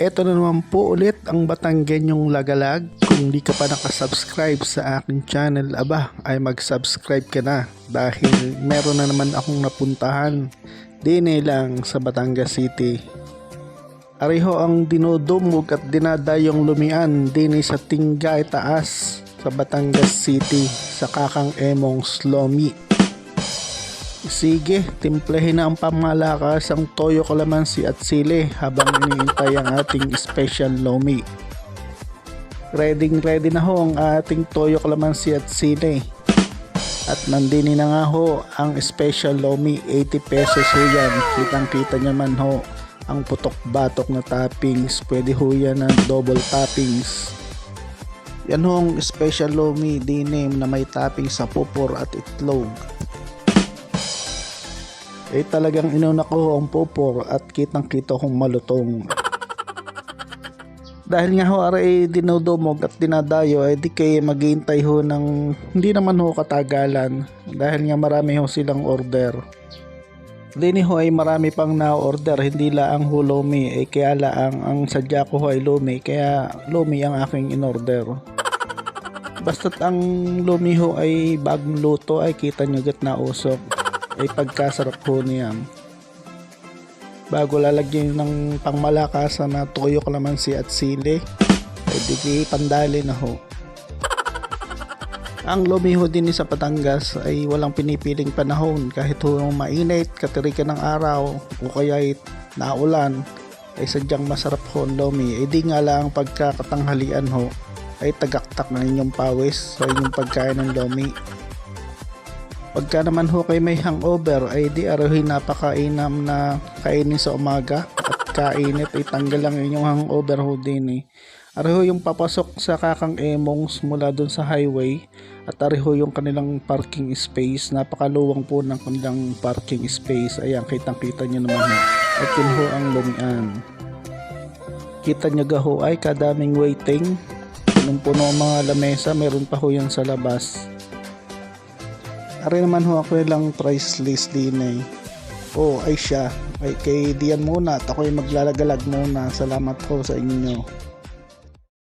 Eto na naman po ulit ang Batanggenyong Lagalag. Kung di ka pa nakasubscribe sa aking channel, ay mag-subscribe ka na dahil meron na naman akong napuntahan dine lang sa Batangas City. Ariho ang dinudumog at dinadayong lumian dine sa Tingga Taas sa Batangas City sa Kakang Emong's Lomi. Sige, timplahin na ang pamalakas ang toyo, kalamansi at sili habang iniintay ang ating special lomi. Ready na ho ang ating toyo, kalamansi at sili. At nandini na nga ho ang special lomi, 80 pesos ho yan. Kitang kita nyo man ho ang putok-batok na toppings. Pwede ho yan ng double toppings. Yan ho ang special lomi dinim na may toppings sa pupor at itlog. Talagang inuna ko ang pupor at kitang kita kong malutong. Dahil nga ho aray dinudumog at dinadayo di kayo maghihintay ho ng hindi naman ho katagalan dahil nga marami ho silang order. Dini ho ay marami pang na-order, hindi lang ho lomi kaya lang ang sadya ko ho ay lomi, kaya lomi ang aking in-order. Basta't ang lomi ho ay bagong luto ay kita nyo gat na usok. Pagkasarap po niyan. Bago lalagyan ng pangmalakasan na toyo, kalamansi at sili, di pandali na ho. Ang lomi ho din sa Batangas ay walang pinipiling panahon, kahit ho mainit, katirikan ng araw o kaya naulan ay sadyang masarap ho ang lomi. Di nga lang pagkakatanghalian ho ay tagaktak na inyong pawis sa inyong pagkain ng lomi. Pagka naman ho kayo may hangover ay di araw napakainam na kainin sa umaga at kainit ay tanggal lang inyong hangover ho din Araw yung papasok sa Kakang Emong's mula dun sa highway at araw yung kanilang parking space. Napakaluwang po ng kanilang parking space. Ayan, kitang-kita nyo naman ho. At yun ho ang lumian. Kita nyo ho ay kadaming waiting. Punong-puno ang mga lamesa, meron pa ho yan sa labas. Ari naman ho ako lang price list din ay siya. Kay diyan muna at ako'y maglalagalag muna. Salamat po sa inyo.